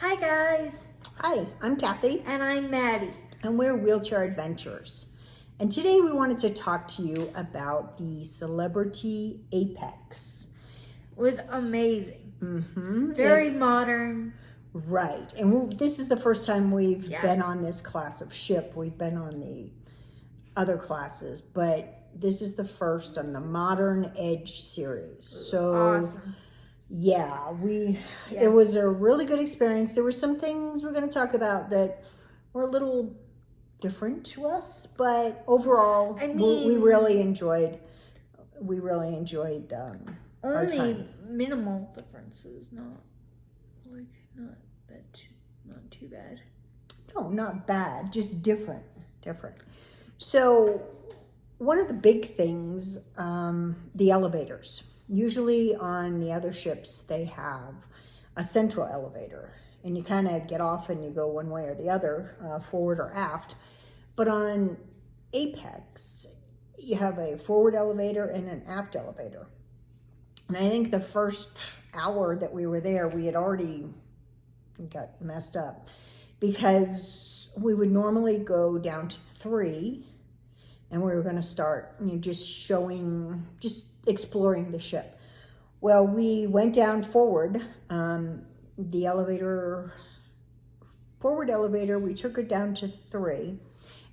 Hi guys, Hi, I'm Kathy, and I'm Maddie. and we're Wheelchair Adventures. And today we wanted to talk to you about the Celebrity Apex. It was amazing. Very It's- modern. Right, and this is the first time we've Yeah. been on this class of ship. We've been on the other classes, but this is the first on the Modern Edge series. So Awesome. yeah, Yeah. it was a really good experience. There were some things we're going to talk about that were a little different to us, but overall, I we mean- really enjoyed. Our Only time. minimal differences, not too bad. No, not bad, just different. So, one of the big things, the elevators. Usually on the other ships, they have a central elevator, and you kind of get off and you go one way or the other, forward or aft. But on Apex, you have a forward elevator and an aft elevator. And I think the first hour that we were there, we had already got messed up because we would normally go down to 3 and we were going to start, just exploring the ship. Well, we went down forward, the forward elevator, we took it down to 3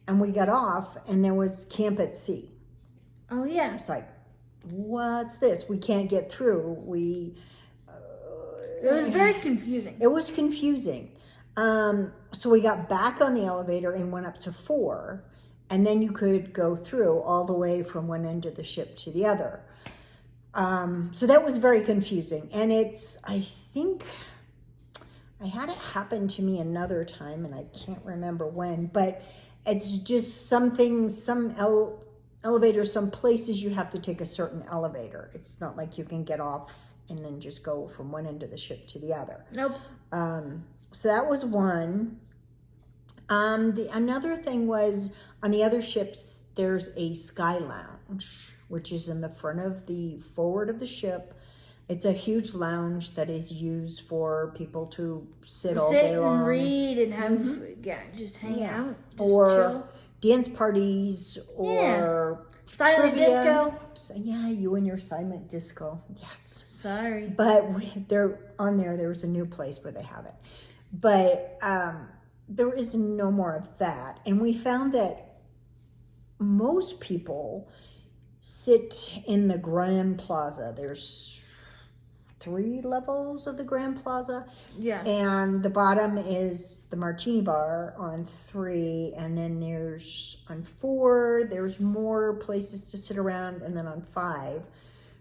and we got off and there was Camp at Sea. Oh yeah. It's like, what's this? We can't get through. It was very confusing. It was confusing. So we got back on the elevator and went up to 4, and then you could go through all the way from one end of the ship to the other. So that was very confusing. And I think I had it happen to me another time, and I can't remember when, but it's just elevators, some places you have to take a certain elevator. It's not like you can get off and then just go from one end of the ship to the other. Nope. So that was one. Another thing was on the other ships, there's a sky lounge, which is in the front of the forward of the ship. It's a huge lounge that is used for people to sit all day long. And read and have, just hang out. Just or chill. Dance parties or Silent trivia. disco. So, yeah, you and your silent disco. Yes. Sorry. But there was a new place where they have it. But there is no more of that. And we found that most people sit in the Grand Plaza. There's 3 levels of the Grand Plaza. Yeah. And the bottom is the Martini Bar on 3. And then on 4, there's more places to sit around. And then on 5.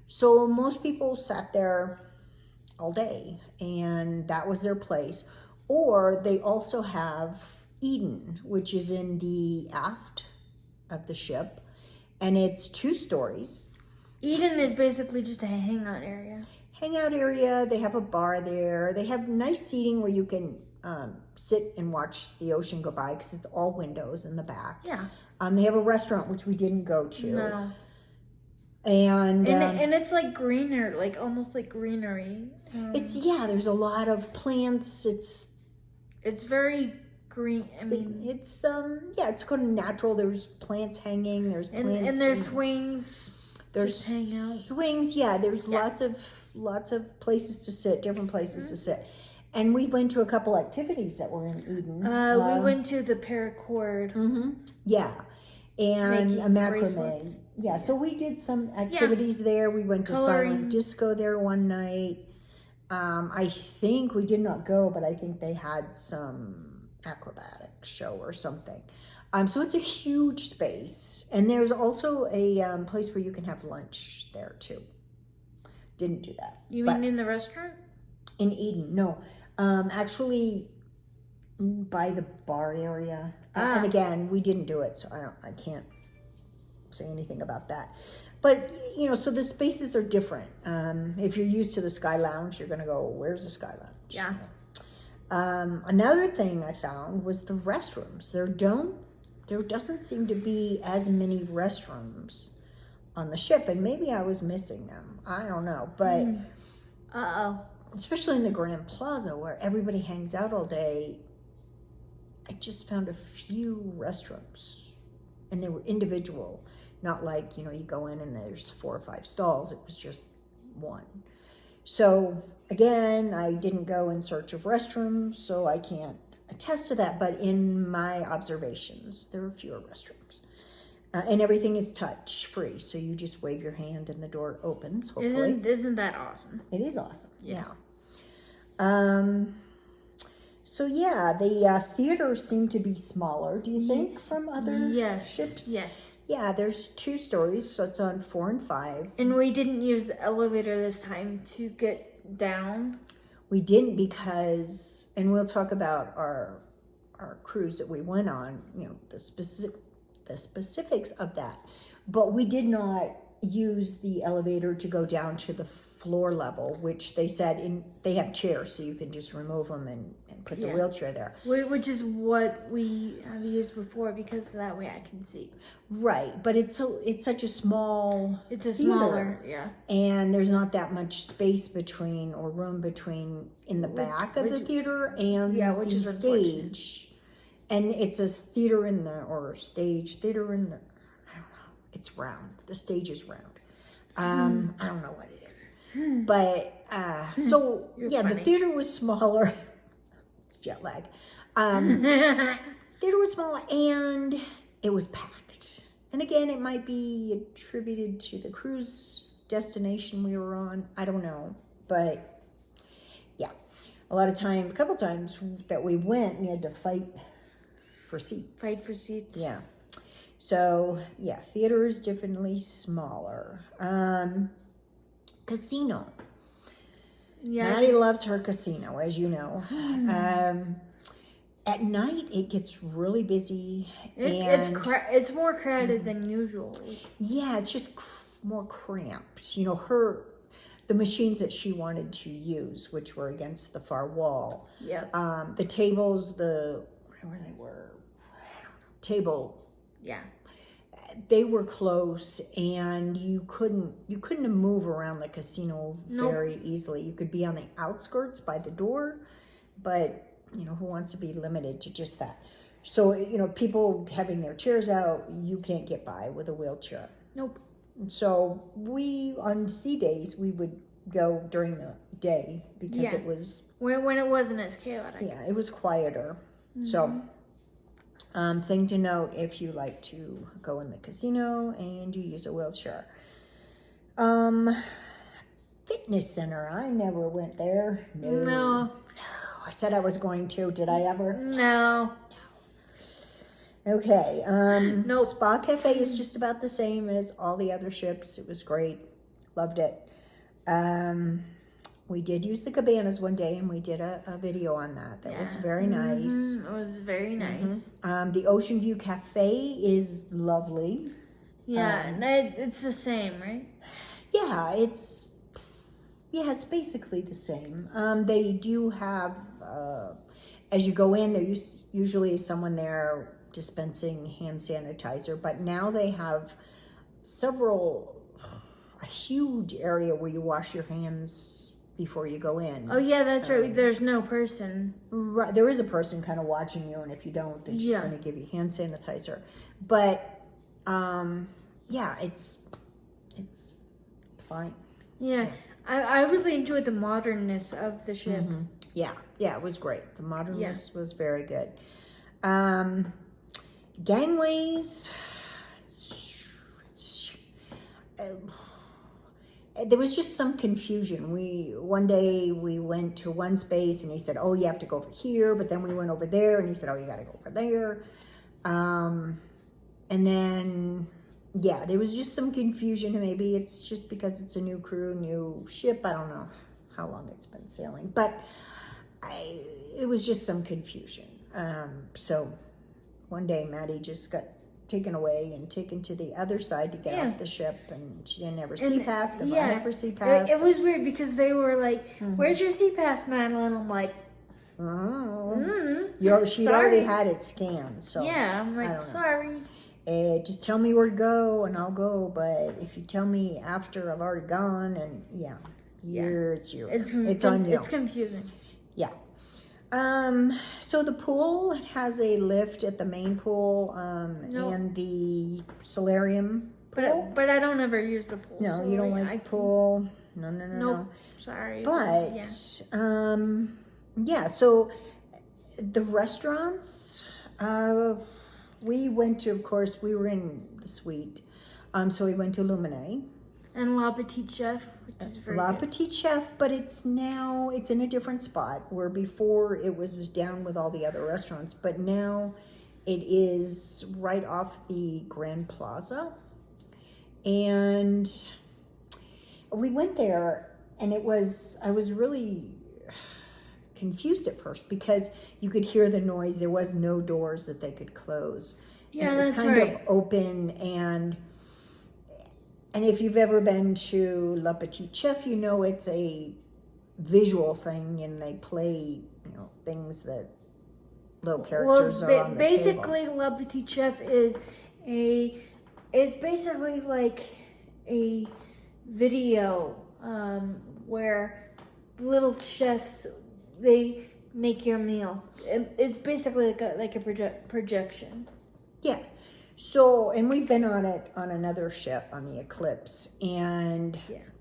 So most people sat there all day, and that was their place. Or they also have Eden, which is in the aft of the ship, and it's 2 stories. Eden is basically just a hangout area. They have a bar there. They have nice seating where you can sit and watch the ocean go by because it's all windows in the back. Yeah. They have a restaurant, which we didn't go to. No. And it's like greener, like almost like greenery. There's a lot of plants. It's very green. I mean, it's kind of natural. There's plants hanging. There's plants and there's swings. There's just hang out. Swings. Yeah, there's lots of places to sit, different places to sit. And we went to a couple activities that were in Eden. We went to the paracord. Yeah, and Making a macrame. bracelets. Yeah, so we did some activities there. We went to silent disco there one night. I think we did not go, but I think they had some acrobatic show or something. So it's a huge space. And there's also a place where you can have lunch there too. Didn't do that. You mean in the restaurant? In Eden, no. Actually, by the bar area. And again, we didn't do it, so I can't say anything about that. But, so the spaces are different. If you're used to the Sky Lounge, you're going to go, where's the Sky Lounge? Yeah. Another thing I found was the restrooms. There doesn't seem to be as many restrooms on the ship, and maybe I was missing them. I don't know, but especially in the Grand Plaza where everybody hangs out all day, I just found a few restrooms, and they were individual, not like, you go in and there's 4 or 5 stalls. It was just one. So again, I didn't go in search of restrooms, so I can't attest to that, but in my observations, there are fewer restrooms. And everything is touch free, so you just wave your hand and the door opens, hopefully. Isn't that awesome? It is awesome, Yeah. So yeah, the theaters seem to be smaller, do you think, from other ships? Yes. Yeah, there's 2 stories, so it's on 4 and 5. And we didn't use the elevator this time to get down. We didn't because, and we'll talk about our cruise that we went on, the specifics of that. But we did not use the elevator to go down to the floor level, which they said they have chairs, so you can just remove them and put the wheelchair there. Which is what we have used before, because that way I can see. Right, but it's such a small It's a theater, smaller, and there's not that much space between or room between in the back of the theater and which the is stage. And it's a theater in the, or stage theater in the, I don't know. It's round. The stage is round. I don't know what it is. But, so, funny. the theater was smaller. It's jet lag. Theater was smaller and it was packed. And again, it might be attributed to the cruise destination we were on. I don't know. But, yeah. A couple times that we went, we had to fight for seats. Fight for seats. Yeah. So, yeah, theater is definitely smaller. Casino. Yeah. Maddie loves her casino, as you know. At night, it gets really busy. It's more crowded than usual. Yeah, it's just more cramped. The machines that she wanted to use, which were against the far wall. Yep. The tables, whatever they were, table. Yeah. They were close, and you couldn't move around the casino very easily. You could be on the outskirts by the door, but who wants to be limited to just that? So people having their chairs out, you can't get by with a wheelchair. Nope. So on sea days, we would go during the day because it was when it wasn't as chaotic. Yeah, it was quieter. So. Thing to note if you like to go in the casino and you use a wheelchair. Fitness center. I never went there. No. I said I was going to. Did I ever? No. Okay. Nope. Spa Cafe is just about the same as all the other ships. It was great. Loved it. We did use the cabanas one day, and we did a video on that. That was very nice. It was very nice. The Ocean View Cafe is lovely. Yeah, it's the same, right? Yeah, it's basically the same. They do have, as you go in, there usually is someone there dispensing hand sanitizer, but now they have a huge area where you wash your hands before you go in. Oh yeah, that's right. There's no person. Right, there is a person kind of watching you, and if you don't, then she's going to give you hand sanitizer. But it's fine. Yeah. I really enjoyed the modernness of the ship. Mm-hmm. Yeah, it was great. The modernness was very good. Gangways. There was just some confusion. One day we went to one space and he said, "Oh, you have to go over here," but then we went over there and he said, "Oh, you got to go over there." And then there was just some confusion. Maybe it's just because it's a new crew, new ship. I don't know how long it's been sailing, but it was just some confusion. So one day Maddie just got taken away and taken to the other side to get off the ship, and she didn't ever sea pass because I never sea pass. It was weird because they were like, "Where's your sea pass, Madeline?" I'm like, She already had it scanned, so I'm like, sorry. Just tell me where to go and I'll go, but if you tell me after I've already gone, and It's you. It's on you. It's confusing. Yeah. So the pool has a lift at the main pool, Nope. and the solarium pool. But I don't ever use the pool. No, so you don't like the pool. No. Nope. Sorry. But yeah. So the restaurants, we went to, of course, we were in the suite, so we went to Lumine. And La Petite Chef, which is very La good. Petite Chef, but it's in a different spot, where before it was down with all the other restaurants, but now it is right off the Grand Plaza. And we went there, and I was really confused at first, because you could hear the noise. There was no doors that they could close. Yeah, and it was that's kind right. of open, and if you've ever been to La Petite Chef, you know it's a visual thing, and they play, things that little characters are on the basically, table. La Petite Chef is it's basically like a video where little chefs, they make your meal. It's basically like a projection. Yeah. So, and we've been on it on another ship, on the Eclipse,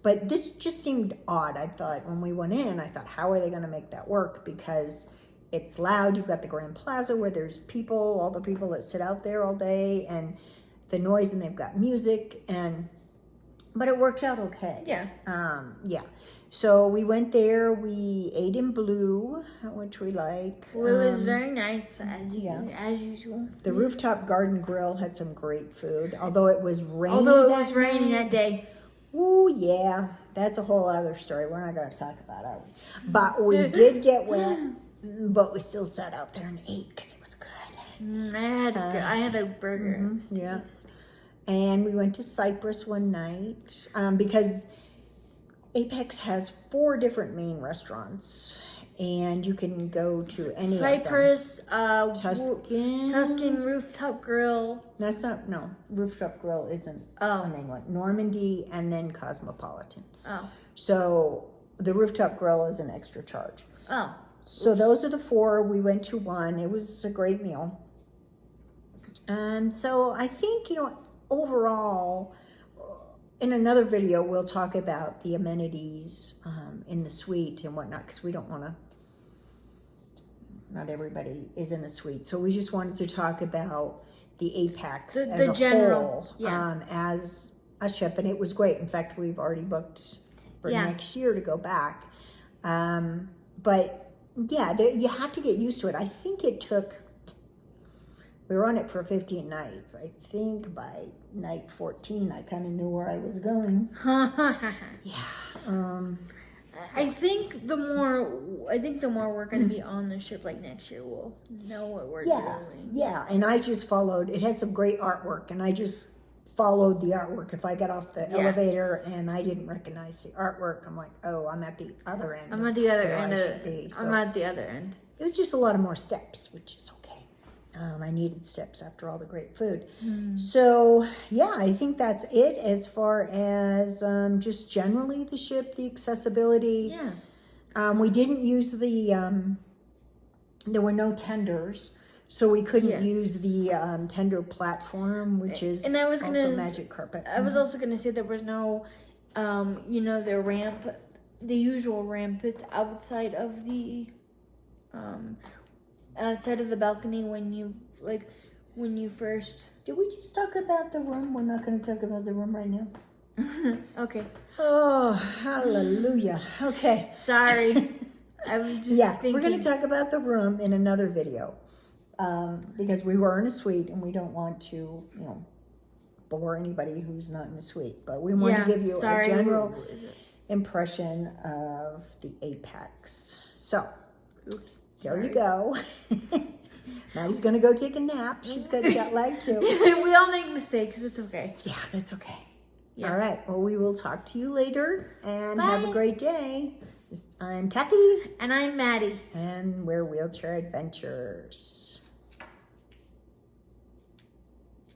but this just seemed odd. I thought, when we went in, how are they going to make that work? Because it's loud. You've got the Grand Plaza, where there's people, all the people that sit out there all day, and the noise, and they've got music, but it worked out okay. Yeah. So we went there. We ate in Blue, which we like. Blue is very nice, as usual. The Rooftop Garden Grill had some great food, although it was raining. That day. Ooh, yeah. That's a whole other story. We're not going to talk about it. But we did get wet, but we still sat out there and ate because it was good. I had a burger. Yeah. And we went to Cyprus one night, because Apex has 4 different main restaurants, and you can go to any Cyprus, of them. Tuscan Rooftop Grill. No, Rooftop Grill isn't Oh. the main one. Normandy, and then Cosmopolitan. Oh. So the Rooftop Grill is an extra charge. Oh. So those are the 4. We went to one. It was a great meal. So I think, overall, in another video, we'll talk about the amenities in the suite and whatnot, because we don't want to, not everybody is in a suite. So we just wanted to talk about the Apex as a whole, as a ship, and it was great. In fact, we've already booked for next year to go back. But yeah, you have to get used to it. I think it took, we were on it for 15 nights. I think by night 14, I kind of knew where I was going. Yeah. I think the more we're going to be on the ship, like next year, we'll know what we're doing. Yeah, and I just followed. It has some great artwork, and I just followed the artwork. If I got off the elevator and I didn't recognize the artwork, I'm like, oh, I'm at the other end. I'm at the other end. So I'm at the other end. It was just a lot of more steps, which is okay. I needed steps after all the great food. So, yeah, I think that's it as far as just generally the ship, the accessibility. Yeah. We didn't use there were no tenders, so we couldn't use the tender platform, which is also magic carpet. I was also going to say there was no, the ramp, the usual ramp that's outside of the balcony when you first. Did we just talk about the room? We're not going to talk about the room right now. Okay. Oh, hallelujah. Okay. Sorry. I'm just thinking. We're going to talk about the room in another video, because we were in a suite and we don't want to, bore anybody who's not in a suite. But we want to give you a general impression of the Apex. So, oops. There you go. Maddie's going to go take a nap. She's got jet lag too. We all make mistakes. It's okay. Yeah, that's okay. Yeah. All right. Well, we will talk to you later, and Bye. have a great day. I'm Kathy. And I'm Maddie. And we're Wheelchair Adventures.